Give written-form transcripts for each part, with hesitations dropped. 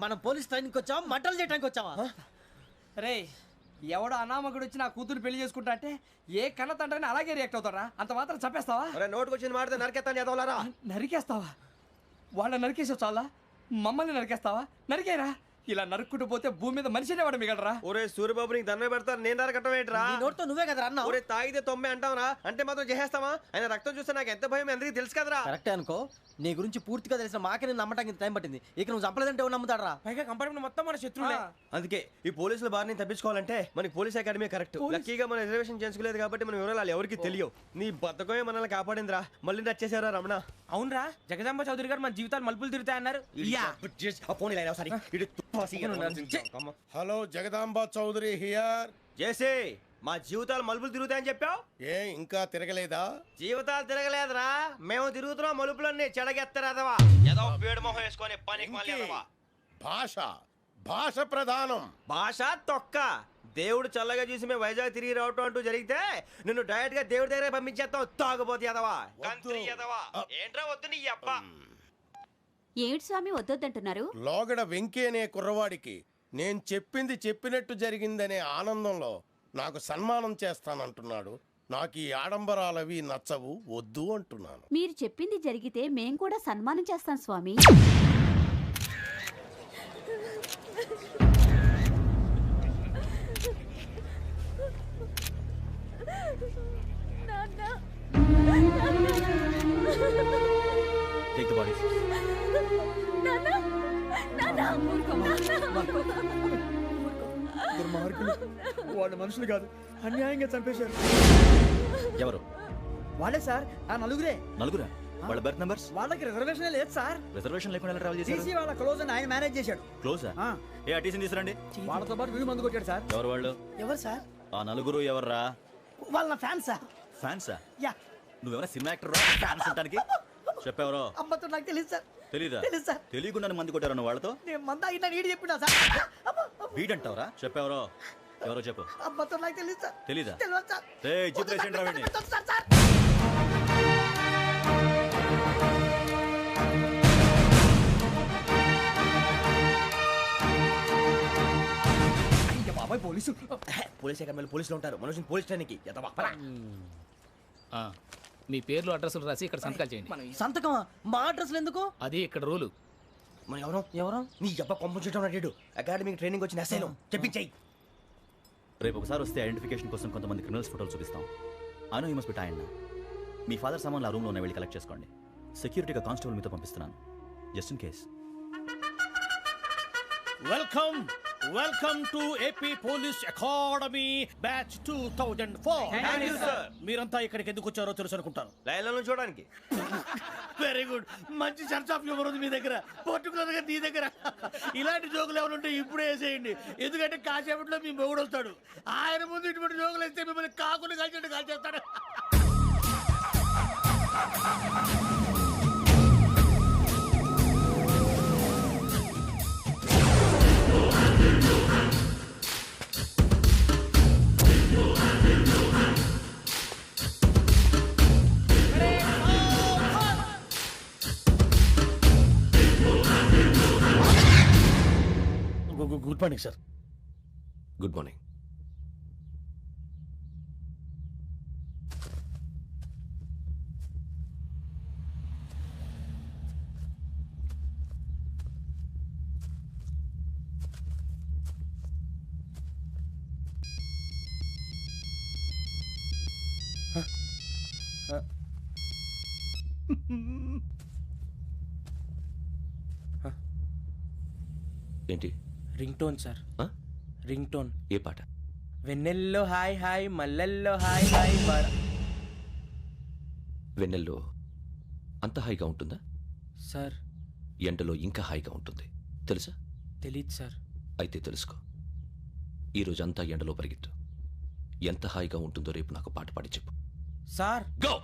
మనం పోలీస్ ట్రైనింగ్కి వచ్చావా మంటలు చేయడానికి వచ్చావా? రే ఎవడో అనామకుడు వచ్చి నా కూతురు పెళ్లి చేసుకుంటా అంటే ఏ కన్న తండ్రిని అలాగే రియాక్ట్ అవుతారా? అంత మాత్రం చంపేస్తావా? నోటుకు వచ్చింది మాడితే నరికేస్తాను చదవాలరా. నరికేస్తావా? వాళ్ళని నరికేసావు చాలా, మమ్మల్ని నరికేస్తావా? నరికేరా. ఇలా నరుక్కుంటూ పోతే భూమి మీద మనిషినే వాడు మిగలరా. ఒరే సూర్యబాబు నీకు దండ పెడతారు, నేను నరకటం ఏంట్రా? నోటితో నువ్వే కదా అన్నా. ఒరే తాగితే 90 అంటావురా, అంటే మాత్రం చేసేస్తావా? ఆయన రక్తం చూస్తే నాకు ఎంత భయం అందరికీ తెలుసు కదరా. కరెక్టే అనుకో, నీ గురించి పూర్తిగా తెలిసిన మాకే నేను నమ్మటానికి టైం పట్టింది. ఇక నువ్వు చంపలేదంటే ఎవరు నమ్ముతాడరా? పైగా కంపార్ట్మెంట్ మొత్తం మన శత్రువులే. అందుకే ఈ పోలీసుల బారిని తప్పించుకోవాలంటే మనకి పోలీస్ అకాడమీ కరెక్ట్. లక్కీగా మనం రిజర్వేషన్ చేసుకోలేదు కాబట్టి మన వివరాలు ఎవరికి తెలియవు. నీ బతకమే మనల్ని కాపాడిందిరా. మళ్ళీ నచ్చేసారా రమణ? అవునరా, జగదాంబ చౌదరి గారు మన జీవితాలు మలుపులు తిరుగుతాయన్నారు. Hello, Jagadamba Chowdary here. చేసే మా జీవితాలు మలుపులు తిరుగుతాయని చెప్పావు. ఏ ఇంకా తిరగలేదా? జీవితాలు తిరగలేదురా, మేము తిరుగుతున్నాం మలుపులన్నీ. చెడగెత్తరాదవా ఏదో పేడు మొహం వేసుకొని పనికి మళ్ళీ భాష భాష ప్రధానం. భాష తొక్క. దేవుడు చల్లగా చూసి మేము వైజాగ్ తిరిగి రావటం అంటూ జరిగితే నిన్ను డైరెక్ట్ గా దేవుడి దగ్గర పంపించేస్తాం. తాగబోతు ఎదవా, కంత్రి ఎదవా. ఏంట్రా వద్దు నీ అబ్బా. ఏమిటి స్వామి వద్దొద్దంటున్నారు? లోగడ వెంకీ అనే కుర్రవాడికి నేను చెప్పింది చెప్పినట్టు జరిగిందనే ఆనందంలో నాకు సన్మానం చేస్తానంటున్నాడు. నాకు ఈ ఆడంబరాలవి నచ్చవు, వద్దు అంటున్నాను. మీరు చెప్పింది జరిగితే మేం కూడా సన్మానం చేస్తాం స్వామి. Take the bodies. వాళ్ళు మనుషులు కాదు, అన్యాయంగా చంపేశారు. ఎవరు? వాళ్ళే సార్, ఆ నలుగురే. నలుగురా? వాళ్ళ బర్త్ నంబర్స్? వాళ్ళకి రిజర్వేషన్ లేదు సార్. రిజర్వేషన్ లేకుండా ఎలా ట్రావెల్ చేశారు? టీసీ వాళ్ళ క్లోజ్ అని ఆయన మేనేజ్ చేశాడు. క్లోజా? ఏ ఆ టీసీని తీసుకురండి. వాళ్ళతో పాటు వీడు మందు కొట్టాడు సార్. ఎవరు వాళ్ళు? ఎవరు సార్? ఆ నలుగురు ఎవర్రా? వాళ్ళ ఫ్యాన్స్ సార్. ఫ్యాన్సా? యా. నువ్వెవరా సినిమా యాక్టర్ రా ఫ్యాన్స్ అంటానికి? చెప్పావరో? అమ్మతో నాకు తెలియదు సార్. తెలీదా? తెలుసు సార్. తెలియకుండా మంది కొట్టారు వాళ్ళతో? నేను మంద అయినా నీడి చెప్పినా సార్. వీడంటావరా? చెప్పావరో? ఎవరో చెప్పు. అమ్మతో నాకు తెలియదు సార్. తెలీదా? తెలియదు సార్. ఏయ్ చిత్రేసేంట్రా వీడిని. పోలీసు పోలీస్ అకాడమీలో పోలీసులు ఉంటారు. మనుషులు పోలీస్ ట్రైనింగ్ మీ పేర్లు అడ్రస్లు రాసి ఇక్కడ సంతకాలు చేయండి. సంతకమా? మా అడ్రస్లు ఎందుకు? అది ఇక్కడ రూలు. మనం ఎవరు నీ అబ్బా పంపించడం అన్నాడు. అకాడమిక్ ట్రైనింగ్ వచ్చిన అసైలం చెప్పించాయి. రేపు ఒకసారి వస్తే ఐడెంటిఫికేషన్ కోసం కొంతమంది క్రిమినల్స్ ఫోటోలు చూపిస్తాం. I know you must be tired now. Me father సామాన్లు ఆ రూమ్లో ఉన్న వెళ్ళి కలెక్ట్ చేసుకోండి. సెక్యూరిటీగా కానిస్టేబుల్ మీతో పంపిస్తున్నాను, just in case. Welcome to AP police academy batch 2004. మీరంతా ఇక్కడికి ఎందుకు వచ్చారో తెలుసు అనుకుంటాను. లైన్లను చూడడానికి. వెరీ గుడ్, మంచి సెన్స్ ఆఫ్ హ్యూమర్ ఉంది మీ దగ్గర, పర్టికులర్ గా నీ దగ్గర. ఇలాంటి జోకులు ఏమైనా ఉంటే ఇప్పుడే వేసేయండి, ఎందుకంటే కాసేపట్లో మీ మొగుడు వస్తాడు. ఆయన ముందు ఇటువంటి జోకులు వేస్తే మిమ్మల్ని కాకుని కాల్చేట్టు కాల్చేస్తాడు. Good morning sir. Good morning. ఏంటి? Ring tone sir. Ring tone. ఏ పాట? వెన్నెల్లో హాయ్ హాయ్, మల్లెల్లో హాయ్ హాయ్. వెన్నెల్లో అంత హాయిగా ఉంటుందా సార్? ఎండలో ఇంకా హాయిగా ఉంటుంది తెలుసా? తెలీదు సార్. అయితే తెలుసుకో. ఈరోజు అంతా ఎండలో పరిగెత్తు. ఎంత హాయిగా ఉంటుందో రేపు నాకు పాట పాడి చెప్పు. Sir go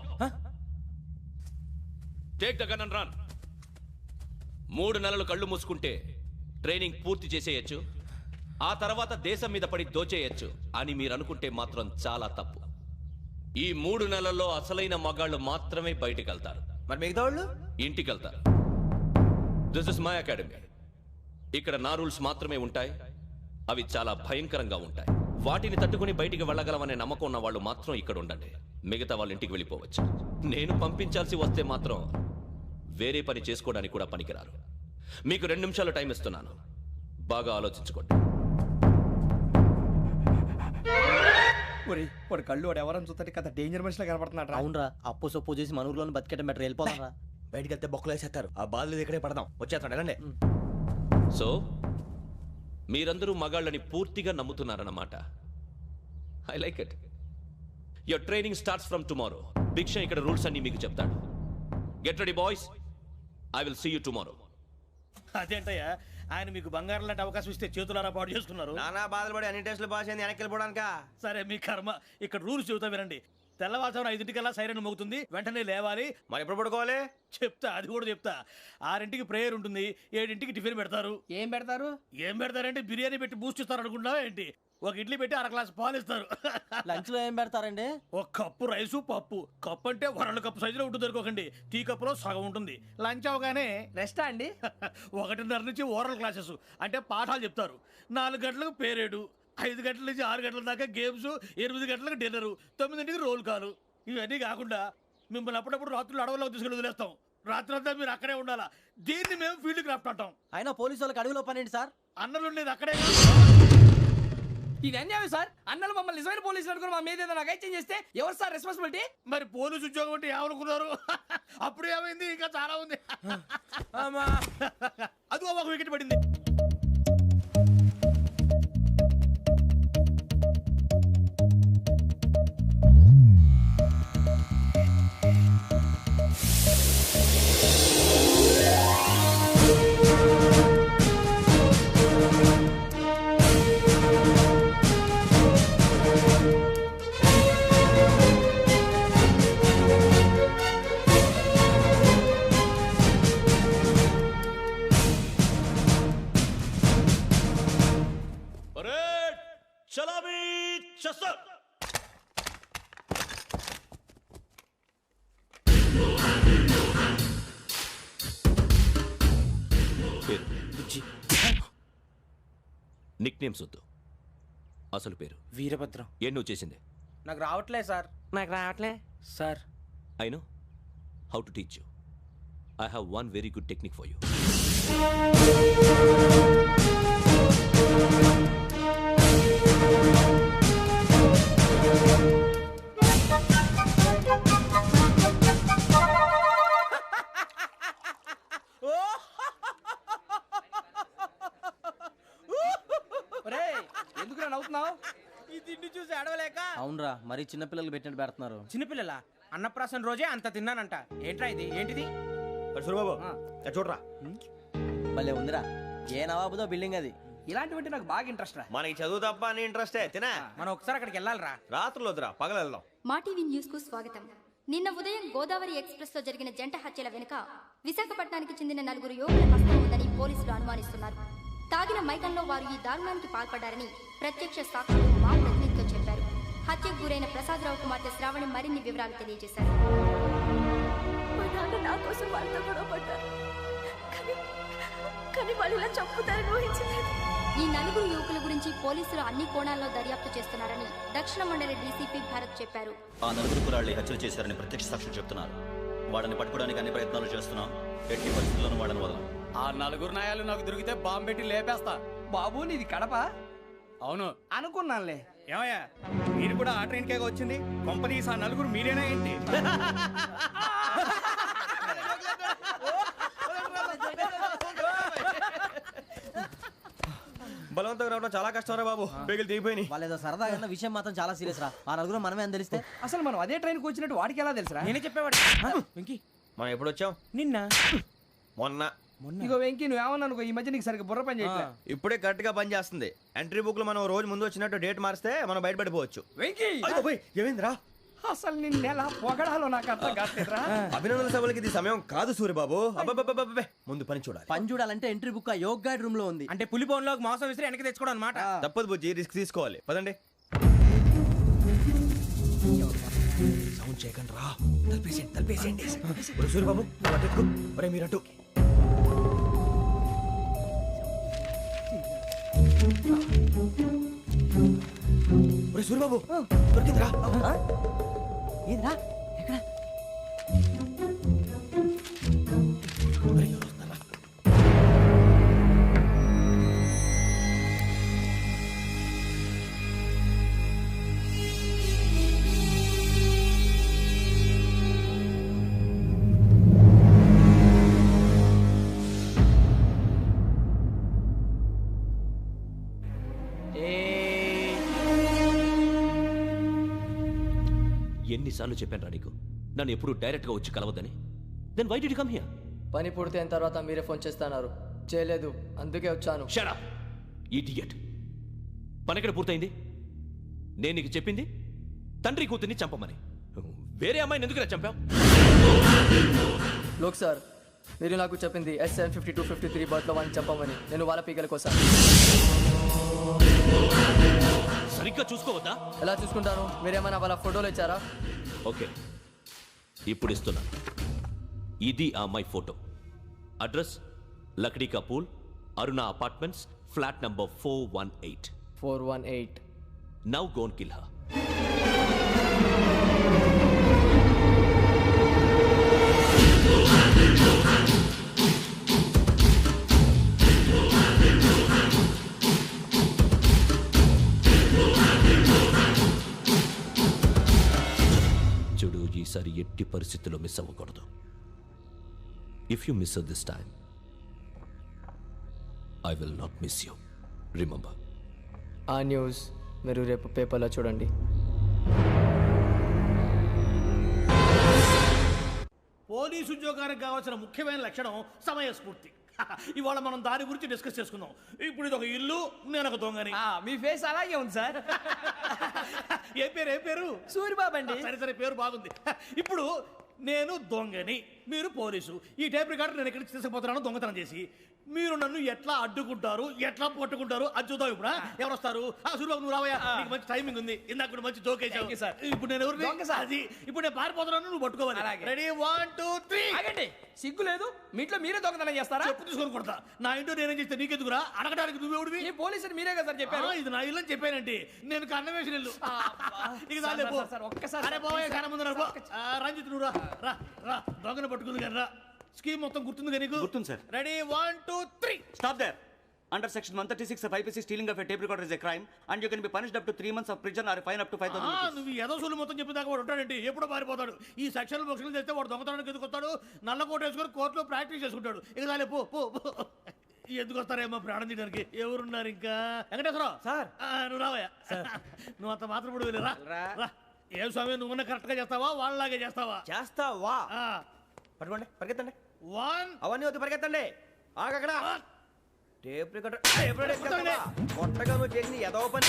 take the gun and run. 3 నెలలు కళ్ళు మూసుకుంటే ట్రైనింగ్ పూర్తి చేసేయచ్చు, ఆ తర్వాత దేశం మీద పడి దోచేయచ్చు అని మీరు అనుకుంటే మాత్రం చాలా తప్పు. ఈ 3 నెలల్లో అసలైన మగాళ్ళు మాత్రమే బయటికి వెళ్తారు. మరి మిగతా వాళ్ళు ఇంటికి వెళ్తారు. This is my academy. ఇక్కడ నా రూల్స్ మాత్రమే ఉంటాయి. అవి చాలా భయంకరంగా ఉంటాయి. వాటిని తట్టుకుని బయటికి వెళ్ళగలమనే నమ్మకం ఉన్న వాళ్ళు మాత్రం ఇక్కడ ఉండండి. మిగతా వాళ్ళ ఇంటికి వెళ్ళిపోవచ్చు. నేను పంపించాల్సి వస్తే మాత్రం వేరే పని చేసుకోవడానికి కూడా పనికిరారు. మీకు 2 నిమిషాలు టైం ఇస్తున్నాను. బాగా ఆలోచించుకోండి. వాడు కళ్ళు వాడు ఎవరని చూస్తే కదా డేంజర్ మనిషిలో కనపడుతున్నాడు. అవునరా, అప్పు సొప్పు చేసి మన ఊర్లో బతికేయడం బెటర్. వెళ్ళిపోతారా? బయటికి వెళ్తే బొక్కలు వేసేస్తారు. ఆ బాధలు ఇక్కడే పడదాం. వచ్చేస్తాడు వెళ్ళండి. సో మీరందరూ మగాళ్ళని పూర్తిగా నమ్ముతున్నారన్నమాట. I like it. Your training starts from tomorrow. Bhiksha ఇక్కడ రూల్స్ అన్ని మీకు చెప్తాడు. Get ready boys. I will see you tomorrow. అదేంటయ్యా, ఆయన మీకు బంగారం లాంటి అవకాశం ఇస్తే చేతులారా పాటు చేసుకున్నారు. నానా బాధలు పడి అన్ని టెస్టులు పాస్ అయింది, వెనక్కి వెళ్ళిపోవడానికా? సరే మీ కర్మ. ఇక్కడ రూల్స్ చెబుతా వినండి. తెల్లవారుజామున 5 సైరన్ మోగుతుంది, వెంటనే లేవాలి. మరి ఎప్పుడు పడుకోవాలి? చెప్తా, అది కూడా చెప్తా. 6 ప్రేయర్ ఉంటుంది, 7 టిఫిన్ పెడతారు. ఏం పెడతారు? ఏం పెడతారంటే బిర్యానీ పెట్టి బూస్ట్ ఇస్తారు అనుకుంటున్నావా ఏంటి? ఒక ఇడ్లీ పెట్టి 1 గ్లాస్ పాలు ఇస్తారు. లంచ్ లో ఏం పెడతారండి? ఒక కప్పు రైసు పప్పు. కప్పు అంటే 1 కప్పు సైజులో ఉంటుంది అనుకోకండి. టీ కప్పులో సగం ఉంటుంది. లంచ్ అవగానే రెస్టా అండి? 1:30 నుంచి ఓరల్ క్లాసెస్ అంటే పాఠాలు చెప్తారు. 4 గంటలకు పేరేడు, 5 గంటల నుంచి 6 గంటల దాకా గేమ్స్, 8 గంటలకు డిన్నర్, 9 రోల్ కాలు. ఇవన్నీ కాకుండా మిమ్మల్ని అప్పుడప్పుడు రాత్రులు అడవుల్లో తీసుకెళ్ళి వదిలేస్తాం. రాత్రి అంతా మీరు అక్కడే ఉండాలా. దీన్ని మేము ఫీల్డ్ క్రాఫ్ట్ అంటాం. అయినా పోలీసు వాళ్ళకి అడవిలో పని ఏంటి సార్? అన్నలు ఉండేది అక్కడే. ఇది అన్యాయం సార్. అన్నలు మమ్మల్ని నిజమైన పోలీసులు అనుకుని మా మీద ఏదైనా నగైత్యం చేస్తే ఎవరు సార్ రెస్పాన్సిబిలిటీ? మరి పోలీసు ఉద్యోగం అంటే ఏమనుకున్నారు? అప్పుడు ఏమైంది? ఇంకా చాలా ఉంది. అది ఒక వికెట్ పడింది. నిక్ నేమ్స్ వద్దు, అసలు పేరు. వీరభద్రం. ఏం నువ్వు చేసింది? నాకు రావట్లే సార్. నాకు రావట్లే sir. I know how to teach you. I have one very good technique for you. ఎందుకు నవ్వుతున్నావు? ఈ తిండి చూసి అడవలేక. అవునరా, మరి చిన్నపిల్లలు పెట్టినట్టు పెడుతున్నారు. చిన్నపిల్లల అన్నప్రాసన రోజే అంత తిన్నానంట. ఏంట్రా ఇది? ఏంటిది? సూరిబాబు చూడరా. భలే ఉందిరా. ఏ నవాబుదో బిల్డింగ్ అది. ఇలాంటివంటే నాకు బాగా ఇంట్రెస్ట్ రా. మనకి చదువు తప్ప అని ఇంట్రెస్టే. తినా మనం ఒకసారి అక్కడికి వెళ్ళాలిరా. రాత్రులు వద్దురా, పగలు వెళ్దాం. మా టీవీ న్యూస్ కు స్వాగతం. నిన్న ఉదయం గోదావరి ఎక్స్ప్రెస్ లో జరిగిన జంట హత్యల వెనుక విశాఖపట్నానికి చెందిన 4 యువకుల హస్తం ఉందని పోలీసులు అనుమానిస్తున్నారు. తాగిన మైకంలో వారు ఈ దారుణానికి పాల్పడ్డారని ప్రత్యక్ష సాక్షులు మా ప్రతినిధితో చెప్పారు. హత్యకు గురైన ప్రసాదరావు కుమార్తె శ్రావణి మరిన్ని వివరాలు తెలియజేశారు. నా కోసం వాళ్ళతో గొడవ పడ్డారు, కానీ వాళ్ళు ఇలా చంపుతారని ఊహించలేదు. ఈ 4 యువకుల గురించి పోలీసులు అన్ని కోణాల్లో దర్యాప్తు చేస్తున్నారని దక్షిణ మండలి డీసీపీ భరత్ చెప్పారు. ఆ 4 కురాళ్ళు హత్యలు చేశారని ప్రత్యక్ష సాక్షులు చెప్తున్నారు. వాళ్ళని పట్టుకోవడానికి అన్ని ప్రయత్నాలు చేస్తున్నాం. ఎట్టి పరిస్థితుల్లోనూ వాళ్ళని వదలం. ఆ 4 నాయాలు నాకు దొరికితే బాంబు పెట్టి లేపేస్తా. బాబు నీది కడప? అవును అనుకున్నానులే. ఏమయ్యా, మీరు కూడా ఆ ట్రైన్ కేగా వచ్చింది? కంపెనీస్ ఆ 4 మీరేనా ఏంటి? బలవంతంగా రావడం చాలా కష్టం రా బాబు. బేగులు దిగిపోయినాయి. వాళ్ళేదో సరదాగా విషయం మాత్రం చాలా సీరియస్ రా. ఆ 4 మనమే అని తెలిస్తే అసలు మనం అదే ట్రైన్కి వచ్చినట్టు వాడికి ఎలా తెలుసురా? నేనే చెప్పేవాడు. వెంకీ మనం ఎప్పుడు వచ్చాం? నిన్న మొన్న. ఇగో వెంకీ నువ్వేమన్నా అనుకో, ఈ మధ్య నీకు సరిగ్గా బుర్ర పని చేయట్లే. ఇప్పుడే కరెక్ట్ గా పని చేస్తుంది. ఎంట్రీ బుక్ లో మనం రోజు ముందు వచ్చినట్టు డేట్ మారిస్తే మనం బయటపడిపోవచ్చు. వెంకీ ఏమైందిరా? అసలు నిన్న ఎలా పొగడాలో నాకు అర్థం కాట్లేదురా. అభినందన సభలకి ఇది సమయం కాదు సూర్యబాబు. అబ్బబ్బబ్బబ్బబ్బే, ముందు పని చూడాలి. పని చూడాలంటే ఎంట్రీ బుక్ ఆ యోగ్ గైడ్ రూమ్ లో ఉంది. అంటే పులి బోన్లోకి మాంసం విసిరి వెనక్కి తెచ్చుకోవడం అనమాట. తప్పదు బుజ్జి, రిస్క్ తీసుకోవాలి. పదండి. సౌండ్ చేయకండి రా. తలపేసేయండి. సూర్యబాబు మీరు అటు. సూర్యబాబు దొరికిందిరా. ఏంద్రా ఎక్కడ ఎన్నిసార్లు చెప్పాను రా నీకు నన్ను ఎప్పుడు డైరెక్ట్ గా వచ్చి కలవద్దని. Then why did you come here? పని పూర్తయిన తర్వాత మీరే ఫోన్ చేస్తున్నారు. చేయలేదు, అందుకే వచ్చాను. Shut up idiot. పని ఎక్కడ పూర్తయింది? నేను నీకు చెప్పింది తండ్రి కూతుర్ని చంపమని. వేరే అమ్మాయిని ఎందుకురా చంపావు? లోక్ సార్, మీరు నాకు చెప్పింది S75253 బర్త్లో వాళ్ళని చంపమని. నేను వాళ్ళ పీకల కోసం. సరిగ్గా చూసుకోవద్దా? ఎలా చూసుకుంటాను? మీరేమైనా వాళ్ళ ఫోటోలు ఇచ్చారా? ఓకే, ఇప్పుడు ఇస్తున్నా. ఇది ఆ అమ్మాయి ఫోటో. అడ్రస్ లక్డీ కా pool, Aruna apartments, flat number 418. 418. Now go and kill her. చూడు, ఈసారి ఎట్టి పరిస్థితుల్లో మిస్ అవ్వకూడదు. If you miss this time I will not miss you. Remember. ఆ న్యూస్ మీరు రేపు పేపర్లో చూడండి. పోలీసు ఉద్యోగానికి కావాల్సిన ముఖ్యమైన లక్షణం సమయస్ఫూర్తి. ఇవాళ మనం దాని గురించి డిస్కస్ చేసుకుందాం. ఇప్పుడు ఇది ఒక ఇల్లు, నేను ఒక దొంగని. మీ ఫేస్ అలాగే ఉంది సార్. ఏ పేరు? సూరిబాబు అండి. సరే పేరు బాగుంది. ఇప్పుడు నేను దొంగని, మీరు పోలీసు. ఈ టైప్ రికార్డు నేను ఎక్కడికి తీసుకుపోతున్నాను దొంగతనం చేసి. మీరు నన్ను ఎట్లా అడ్డుకుంటారు, ఎట్లా పట్టుకుంటారు అది చూద్దాం. ఇప్పుడు ఎవరు వస్తారు? సూరిబాబు నువ్వు రావయ్యా, నీకు మంచి టైమింగ్ ఉంది. ఇందాక కూడా మంచి జోక్ వేసావు సార్. ఇప్పుడు నేను ఎవరు? అది ఇప్పుడు నేను పారిపోతున్నాను, నువ్వు పట్టుకోవాలి. రెడీ 1 2 3. ఆగండి, సిగ్గు లేదు? మీ ఇంట్లో మీరే దొంగతనం చేస్తారా? చెప్పు తీసుకొని కొడతా. నా ఇంట్లో నేనేం చేస్తే నీకెందుకురా? అడగడానికి నువ్వెవడివి? ఈ పోలీసులు మీరే కదా సార్ చెప్పారు. ఇది నా ఇల్లు అని చెప్పానండి. నేను కన్నవేసిన ఇల్లు. ఇక చాలే పో. ఒక్కసారి అరే బాబాయ్, చాలా ముందు రంజిత్ నువ్వు రా దొంగను పట్టుకుంది కానీ రా. స్కీమ్ మొత్తం గుర్తుంది కదా నీకు? గుర్తుంది sir. Ready 1 2 3. Stop there. Under section 136 of IPC, stealing of a tape recorder is a crime and you can be punished up to 3 months of prison or a fine up to 5,000 rupees. నువ్వు ఏదో సూలు మొత్తం చెప్పేదాకా వాడు ఉంటాడండి. ఎప్పుడో పారిపోతాడు. ఈ సెక్షన్లు బొక్షన్లు చేస్తే వాడు దొంగతనానికి ఎందుకు వస్తాడు? నల్ల కోట వేసుకొని కోర్టులో ప్రాక్టీస్ చేసుకుంటాడు. ఇక చాలే పో. ఎందుకు వస్తారేమో ప్రాణం తీయడానికి. ఎవరున్నారు ఇంకా? వెంకటేశ్వరరావు సార్, నువ్వు రావయ్యా. నువ్వు అంత మాత్రం ఇప్పుడు వెళ్ళి రా. ఏం స్వామి, నువ్వున్న కరెక్ట్ గా చేస్తావా వాళ్ళలాగే చేస్తావా? చేస్తావా? పట్టుకోండి, పరిగెత్తండి. 1 అవన్నీ వద్దు, పరిగెత్తండి. ఆగక్కడ టేప్ రికార్డర్ కొట్టగా నువ్వు చేసింది ఏదో పని.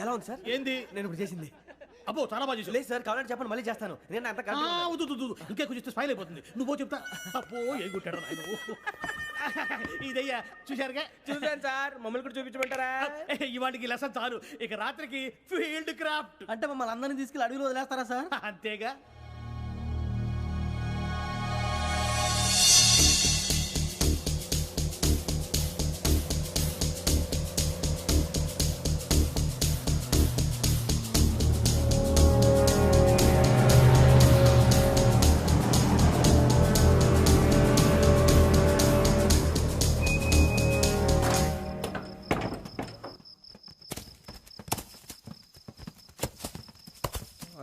ఎలా ఉంది సార్? ఏంది నేను ఇప్పుడు చేసింది? అబ్బో చాలా బాగా చేసావు. లేదు సార్, కావాలంటే చెప్పండి, మళ్ళీ చేస్తాను. నేను అంత ఇంకే కొంచెం స్మైల్ అయిపోతుంది. నువ్వు చెప్తా. అబ్బో ఏ గుట్టాడు ఆయన. ఇదయ్యా చూశారుగా? చూసాను సార్. మమ్మల్ని కూడా చూపించమంటారా? ఇవాటికి లెసన్ చాలు. ఇక రాత్రికి ఫీల్డ్ క్రాఫ్ట్. అంటే మమ్మల్ని అందరినీ తీసుకెళ్ళి అడవిలో వదిలేస్తారా సార్? అంతేగా.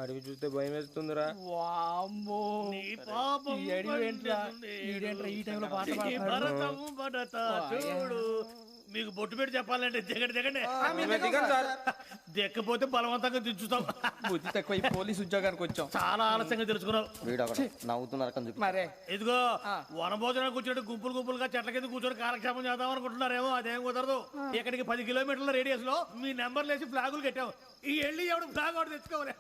అడవి చూస్తే భయం వేస్తుందిరా. చూడు, మీకు బొట్టు పెట్టి చెప్పాలంటే దిగండి. దిక్కపోతే బలవంతంగా దించుతాం. బుద్ధి తక్కువ పోలీసు ఉద్యోగానికి వచ్చాం. చాలా ఆలస్యంగా తెలుసుకున్నావు. నవ్వుతున్నారు. ఇదిగో వనభోజనానికి వచ్చినట్టు గుంపులుగా చెట్ల కింద కూర్చొని కాలక్షేపం చేద్దాం అనుకుంటున్నారేమో. అదేం కుదరదు. ఇక్కడికి 10 కిలోమీటర్ల రేడియస్ లో మీ నెంబర్లు వేసి ఫ్లాగులు కట్టాం. ఈ వెళ్ళి ఎవడు ఫ్లాగ్ ఒకటి తెచ్చుకోవాలి.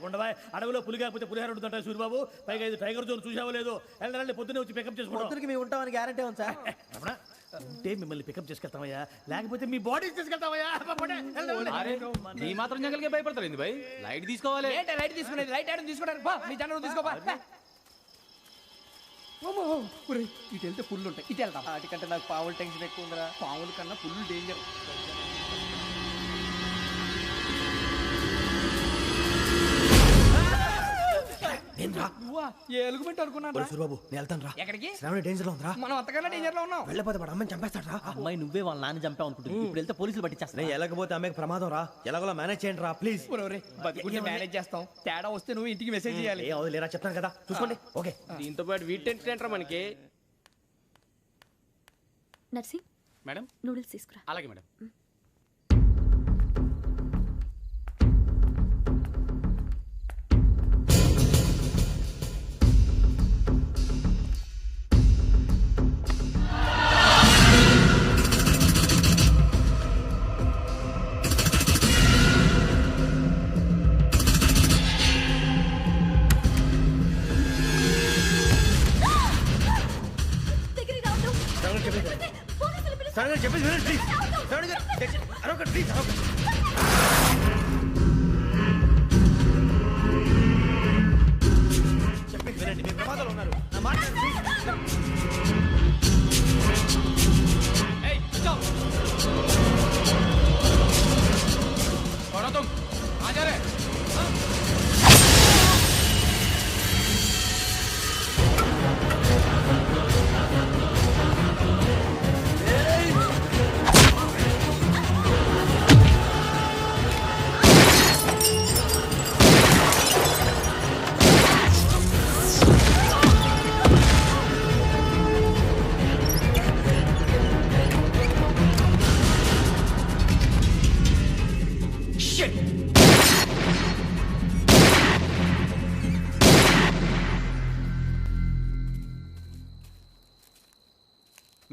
ఉండవా? అడవిలో పులి కాకపోతే పులిహార ఉంటుంటాయి సూరిబాబు. పైగా ఇది టైగర్ జోన్ చూసావో లేదో. వెళ్ళండి, పొద్దున్నే వచ్చి పికప్ చేసుకుంటాం. మేము ఉంటామని గ్యారంటీ ఉంది సార్. ఉంటే మిమ్మల్ని పికప్ చేసుకెళ్తామయ్యా, లేకపోతే మీ బాడీ తీసుకెళ్తామయ్యా. నీ మాత్రం జంగల్కే భయపడతారు ఏంది భయ్? లైట్ తీసుకోవాలి. ఏంటి లైట్ తీసుకునేది? లైట్ ఆడని తీసుకోవడానికి బా, నీ జనం తీసుకోబా. ఇటు వెళ్తే పుల్లు ఉంటాయి, ఇటు వెళ్తాం. వాటికంటే నాకు పావులు టెన్షన్ ఎక్కువ ఉందిరా. పాముల కన్నా పుల్లు డేంజర్. ఏ ఎలుగుబెట్టి అనుకున్నాను రా. సూరిబాబు నేను వెళ్తాను రా. ఎక్కడికి? శ్రావణి డేంజర్ లో ఉందిరా. మనం అంతకన్నా డేంజర్ లో ఉన్నాం. వెళ్ళపోతే వాడు అమ్మని చంపేస్తాడు రా. అమ్మాయి నువ్వే వాళ్ళ నాన్న చంపావు అనుకుంటుంది. ఇప్పుడు వెళ్తే పోలీసులు పట్టించేస్తా. నేను వెళ్ళకపోతే అమ్మకి ప్రమాదం రా. ఎలాగోలా మేనేజ్ చేయండి రా ప్లీజ్. బతుకుంటే మేనేజ్ చేస్తాం. తేడా వస్తే నువ్వు ఇంటికి మెసేజ్ చేయాలి. ఏ లేరా చెప్తాను కదా, చూసుకోండి. ఓకే. దీంతో పాటు వీటి టెన్షన్ ఏంట్రా మనకి? నర్సి మేడం నూడిల్స్ తీసుకురా. అలాగే మేడం.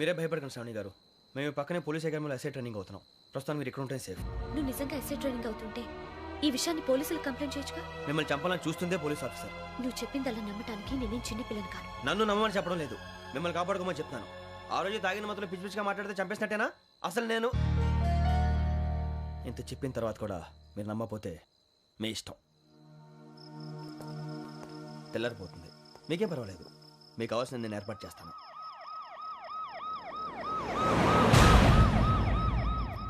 మీరే భయపడకండి శ్రావణి గారు. మేము పక్కనే పోలీస్ అకాడమీలో ఎస్ఐ ట్రైనింగ్ అవుతున్నాం. ప్రస్తుతం మీరు ఇక్కడ ఉంటే సేఫ్. నువ్వు నిజంగా ఎస్ఐ ట్రైనింగ్ అవుతుంటే ఈ విషయాన్ని పోలీసులకు కంప్లైంట్ చేయొచ్చుగా. మిమ్మల్ని చంపాలని చూస్తుందే పోలీస్ ఆఫీసర్. నువ్వు చెప్పిందల్లా నమ్మటానికి నేనేం చిన్న పిల్లని కాను. నన్ను నమ్మమని చెప్పడం లేదు, మిమ్మల్ని కాపాడుకోమని చెప్తాను. ఆ రోజు తాగిన మత్తులో పిచ్చి పిచ్చిగా మాట్లాడితే చంపేసినట్టేనా? అసలు నేను ఇంత చెప్పిన తర్వాత కూడా మీరు నమ్మపోతే మీ ఇష్టం. తెల్లారిపోతుంది, మీకేం పర్వాలేదు. మీకు కావాల్సింది నేను ఏర్పాటు చేస్తాను.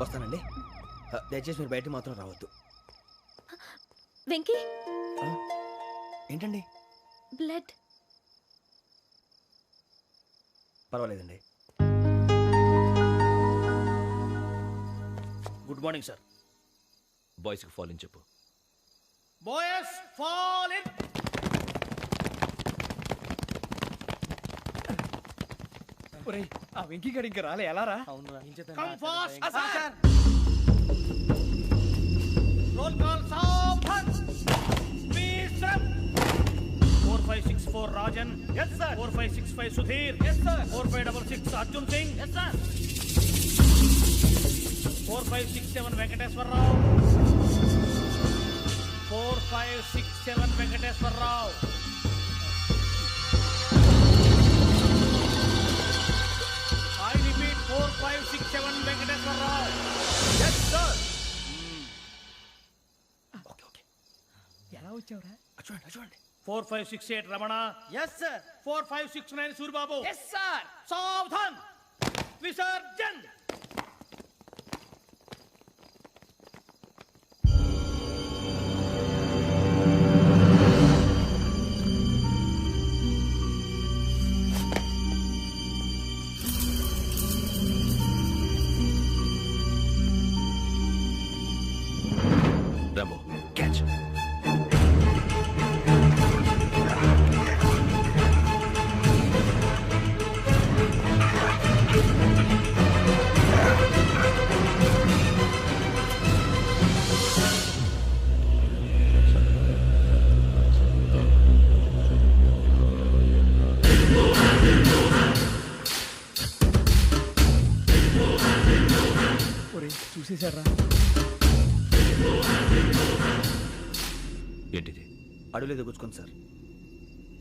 వస్తానండి. దయచేసి మీరు బయటకు మాత్రం రావద్దు. వెంకీ ఏంటండి? బ్లడ్. పర్వాలేదండి. Good morning sir. బాయ్స్కి ఫాల్ ఇన్ చెప్పు. Boys fall in. ఒరేయ్ ఆ వెంకీ గడి ఇంకా రాలే, ఎలా రా? Come fast sir. Roll call సావధాన్. విశ్రమ్. 4564 Rajan. yes sir. 4565 Sudheer. yes sir. 4566 Arjun Singh. yes sir. 4567 Venkateswara Rao. 4567 Venkateswara Rao. I repeat 4567 Venkateswara Rao. yes sir. Okay okay. ఎలా వచ్చావురా? చూడండి చూడండి. 4568 Ramana. Yes sir. 4569 Suribabu. Yes sir. సావధాన్. విసర్జన్. Rambo catch. ఒరేయ్ చూసేశారా? ఏంటిది? అడవిలో గుచ్చుకోండి సార్.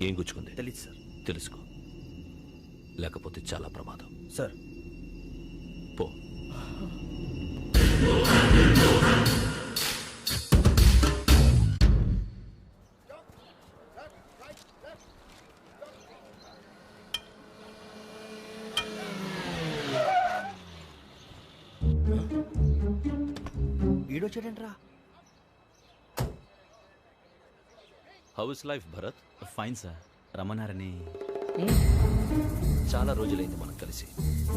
ఏం గుచ్చుకుంది? తెలీదు సార్. తెలుసుకో, లేకపోతే చాలా ప్రమాదం. సార్ వచ్చాడంట్రా. How is life Bharat? Fine sir. రమ్మన్నారని. చాలా రోజులైంది మనం కలిసి.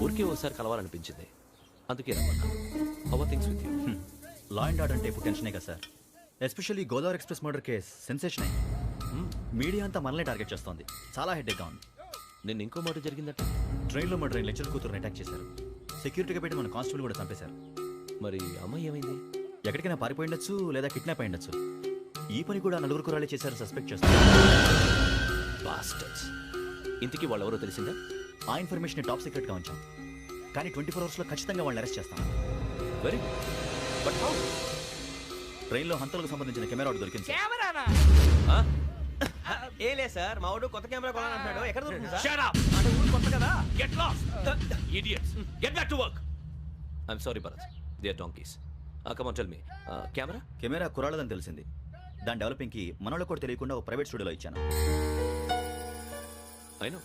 ఊరికే ఒకసారి కలవాలనిపించింది, అందుకే రమ్మన్నా. How are things with you? Law and order అంటే ఇప్పుడు టెన్షనే కదా sir. Especially Godavari express murder case sensation అయింది. మీడియా అంతా మనల్ని టార్గెట్ చేస్తోంది. చాలా హెడ్ఏక్గా ఉంది. నిన్న ఇంకో మాట జరిగిందట. ట్రైన్లో మా ట్రైన్ లెక్చర్ కూతురుని అటాక్ చేశారు. సెక్యూరిటీగా పెట్టి మన కానిస్టేబుల్ కూడా చంపేశారు. మరి అమ్మాయి ఏమైంది? ఎక్కడికైనా పారిపోయి ఉండొచ్చు, లేదా కిడ్నాప్ అయి ఉండొచ్చు. ఈ పని కూడా నలుగురు కురాలే చేశారు సస్పెక్ట్ చేస్తారు. బాస్టర్స్. ఇంతకీ వాళ్ళు ఎవరో తెలిసిందా? ఆ ఇన్ఫర్మేషన్ టాప్ సీక్రెట్గా ఉంచాం, కానీ 24 అవర్స్లో ఖచ్చితంగా వాళ్ళని అరెస్ట్ చేస్తాం. Very but how? ట్రైన్లో హంతలకు సంబంధించిన కెమెరా ఒకటి దొరికింది సార్. కెమెరానా? ఏలే సార్, మా వాడు కొత్త కెమెరా కొనాలంటున్నాడు. ఎక్కడ దొరుకుతుంది సార్? Shut up! అంటే ఊరు కొత్త కదా. Get lost! Idiots! Get back to work! I'm sorry, Bharat. They are donkeys. Come on, tell me. Camera? Camera కురాలదని తెలిసింది. దాని డెవలపింగ్కి మనోళ్ళకు కూడా తెలియకుండా ఒక ప్రైవేట్ స్టూడియోలో ఇచ్చాను. I know.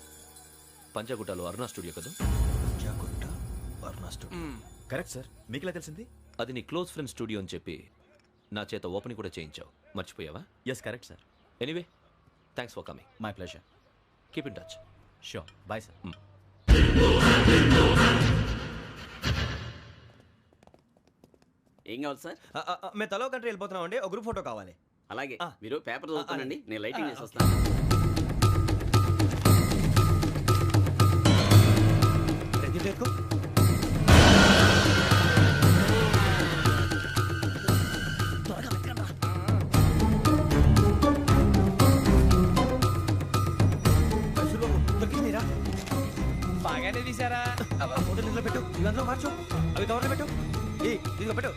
పంజాగుట్టలో అరుణా స్టూడియో కదా? Panjagutta Aruna studio. Correct sir. మీకు ఎలా తెలిసింది? అది నీ క్లోజ్ ఫ్రెండ్ స్టూడియో అని చెప్పి నా చేత ఓపెనింగ్ కూడా చేయించావు. మర్చిపోయావా? Yes correct sir. Anyway, thanks for coming. My pleasure. Keep in touch. Sure. Bye sir. ఏం కావాలి సార్? మేము తలో కంట్రీ వెళ్ళిపోతున్నాం అండి. ఒక గ్రూప్ ఫోటో కావాలి. అలాగే, మీరు పేపర్ చదువుతానండి, నేను లైటింగ్ చేసి వస్తాను. బాగానే తీసారా? ఫోటో ఇందులో పెట్టు, ఇవంతా మార్చు, అవి కవర్లో పెట్టు. ఇదిగో పెట్టు.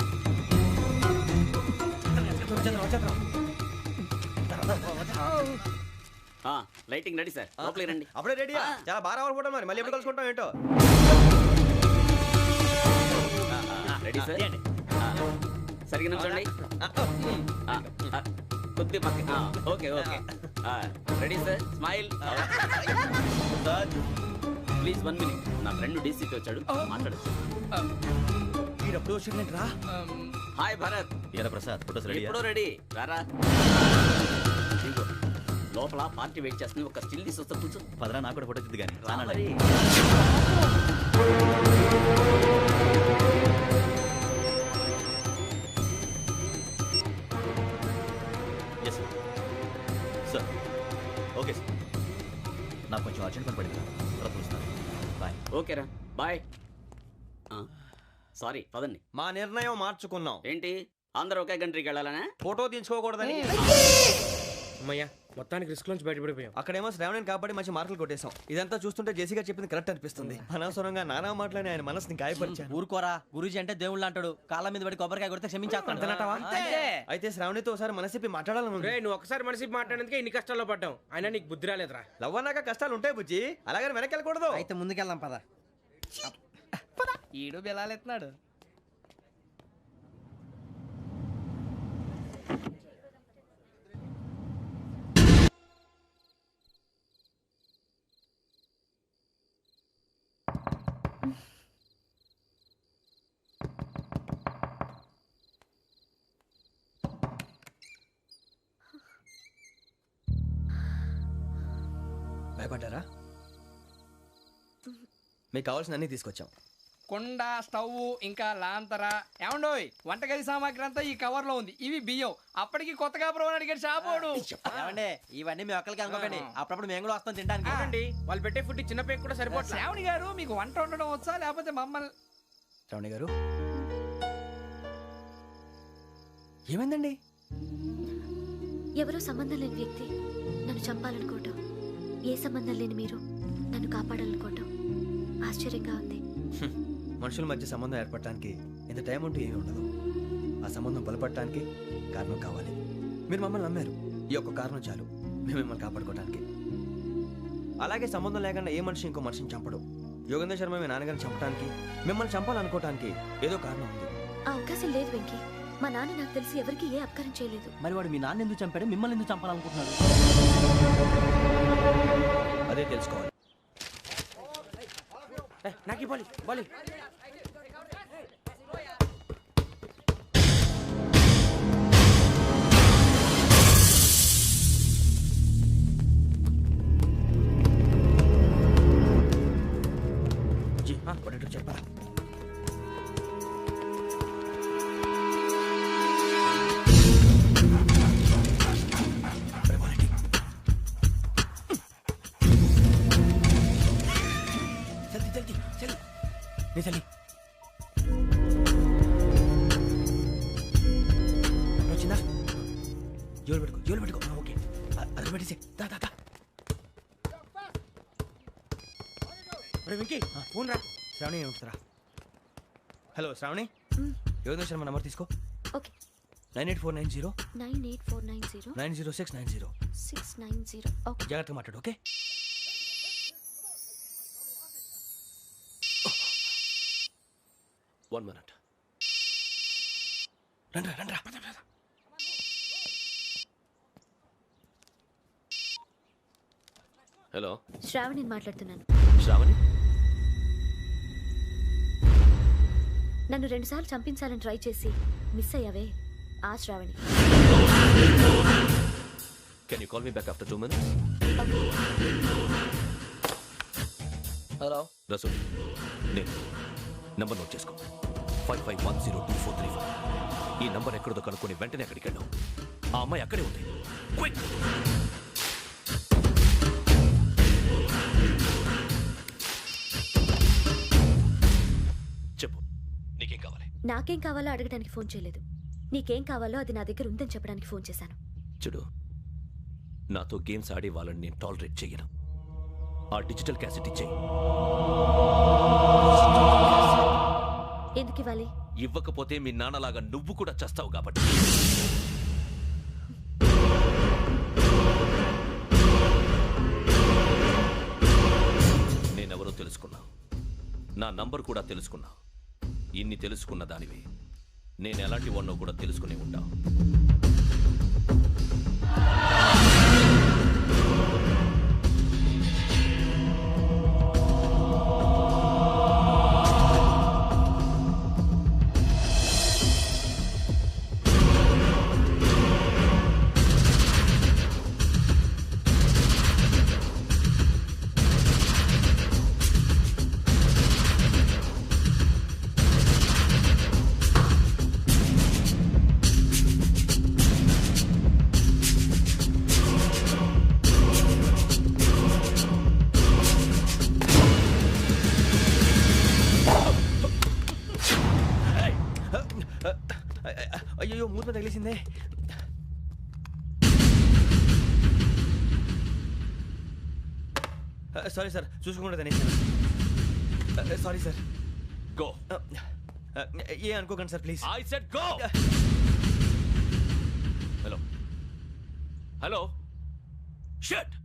లైటింగ్ రెడీ సార్, లోపలికి రండి. అప్పుడే రెడీ? చాలా బాగా రావాలి ఫోటో. మరి మళ్ళీ ఎప్పుడు కలుసుకుంటాం ఏంటో. Ready sir. సరిగ్గా నుంచోండి. కొద్ది పక్క. Okay okay. Ready sir. Smile. Please 1 minute. నా ఫ్రెండ్ డీసీపీ వచ్చాడు, మాట్లాడచ్చు. ఈడప్పుడు వచ్చిందంటరా. హాయ్ భరత్. ఇలా ప్రసాద్ ఫోటోస్ రెడీ? ఎప్పుడో రెడీ. రారా. లోపల పార్టీ వెయిట్ చేస్తుంది, ఒక స్టిల్ తీసి వస్తా, కూర్చో. పదరా, నాకు కూడా ఫోటో తిద్దు కానీ. Yes sir. Sir okay sir. నాకు కొంచెం అర్జెంట్ పని పడింది, తర్వాత చూస్తాను. బాయ్. ఓకేరా, బాయ్. సారీ, పదండి. మా నిర్ణయం మార్చుకున్నాం. ఏంటి, అందరూ ఒకే కంట్రీకి వెళ్ళాలనే? ఫోటో తీసుకోకూడదని. అమ్మయ్యా, మొత్తానికి రిస్క్ నుంచి బయటపడిపోయాం. అక్కడేమో శ్రావణిని కాబట్టి మంచి మార్కులు కొట్టేశాం. ఇదంతా చూస్తుంటే జేసీగా చెప్పింది కరెక్ట్ అనిపిస్తుంది. అనవసరంగా నానా మాటలని ఆయన మనసుని గాయపరిచాను. ఊరుకోరా, గురూజీ అంటే దేవుళ్ళు అంటాడు. కాళ్ళ మీద పడి కొబ్బరికాయ కొడితే క్షమించేస్తాను. అయితే శ్రావణితో ఒకసారి మనసిప్పి మాట్లాడాలను. నువ్వు ఒకసారి మనసి మాట్లాడేందుకే ఇన్ని కష్టాల్లో పడ్డాం. అయినా నీకు బుద్ధి రాలేదురా. లవ్ అన్నాక కష్టాలు ఉంటాయి బుజ్జి, అలాగని వెనక్కి వెళ్ళకూడదు. అయితే ముందుకెళ్దాం పద. ఈడు బెలాలెత్తున్నాడు. భయపడ్డారా? మీకు కావాల్సిన అన్ని తీసుకొచ్చాం. కుండ, స్టవ్, ఇంకా లాంతర. ఏమండోయ్, వంటగది సామాగ్రి అంతా ఈ కవర్ లో ఉంది. ఇవి బియ్యం. అప్పటికి కొత్తగా బ్రౌన్ అడిగాడు షాపోడు. ఏమండి, ఇవన్నీ మీ ఒక్కరికి అనుకోకండి, అప్పుడప్పుడు మేము కూడా వస్తాం తినడానికి. వాళ్ళు పెట్టే ఫుడ్ చిన్న పేరు కూడా సరిపోతుంది. శ్రావణి గారు, మీకు వంట వండడం వచ్చా, లేకపోతే మమ్మల్ని? శ్రావణి గారు, ఏమైందండి? ఎవరో సంబంధం లేని వ్యక్తి నన్ను చంపాలనుకోవటం, ఏ సంబంధం లేని మీరు నన్ను కాపాడాలనుకోవటం ఆశ్చర్యంగా ఉంది. మనుషుల మధ్య సంబంధం ఏర్పడటానికి ఇంత టైం ఉంటూ ఏమీ ఉండదు. ఆ సంబంధం బలపడటానికి కారణం కావాలి. మీరు మమ్మల్ని నమ్మారు, ఈ ఒక్క కారణం చాలు మేము మిమ్మల్ని కాపాడుకోవడానికి. అలాగే సంబంధం లేకుండా ఏ మనిషి ఇంకో మనిషిని చంపడు. యోగేంద్ర శర్మ మీ నాన్నగారిని చంపడానికి, మిమ్మల్ని చంపాలనుకోవటానికి ఏదో కారణం ఉంది. ఆ అవకాశం లేదు వెంకీ. మా నాన్న నాకు తెలిసి ఎవరికి ఏ అపకారం చేయలేదు. మరి వాడు మీ నాన్న ఎందుకు చంపాడు, మిమ్మల్ని ఎందుకు చంపాలనుకుంటున్నాడు? అదే తెలుసుకోవాలి. నాకు బాలి బాలి. జోలు పెట్టుకో ఓకే అది పెట్టేసి దా దా దా వెంకీ ఫోన్ రా. శ్రావణి ఉంటుందిరా. హలో శ్రావణి, యోగ నిమిషం మన నెంబర్ తీసుకో. ఓకే. 98490 98490 90690. 690. ఓకే. జాగ్రత్తగా మాట్లాడు. ఓకే. One minute. రండ్రా రండ్రా. హలో, శ్రావణిని మాట్లాడుతున్నాను. శ్రావణి, నన్ను 2 సార్లు చంపించాలని ట్రై చేసి మిస్ అయ్యావే, ఆ Shravani. Can you call me back after 2 minutes? Hello Rasool, నేను నంబర్ నోట్ చేసుకో. 55102435. ఈ నంబర్ ఎక్కడదో కనుక్కొని వెంటనే అక్కడికి వెళ్ళాం. ఆ అమ్మాయి అక్కడే ఉంది. క్విక్. చెప్పు, నీకేం కావాలి? నాకేం కావాలో అడగడానికి ఫోన్ చేయలేదు. నీకేం కావాలో అది నా దగ్గర ఉందని చెప్పడానికి ఫోన్ చేశాను. చూడు, నాతో గేమ్స్ ఆడే వాళ్ళని నేను టాలరేట్ చెయ్యను. ఆ డిజిటల్ క్యాసెట్ ఇచ్చేయి. ఎందుకు ఇవ్వాలి? ఇవ్వకపోతే మీ నాన్నలాగా నువ్వు కూడా చస్తావు కాబట్టి. నేనెవరో తెలుసుకున్నా, నా నంబర్ కూడా తెలుసుకున్నా. ఇన్ని తెలుసుకున్న దానివి నేను ఎలాంటి వాడినో కూడా తెలుసుకునే ఉంటా. అయ్యో మూత తగిలేసిందే. సారీ సార్, చూసుకోకుండా తినేసాను. Sorry sir. గో. ఏ అనుకోకండి sir please. I said go. Hello hello, shut.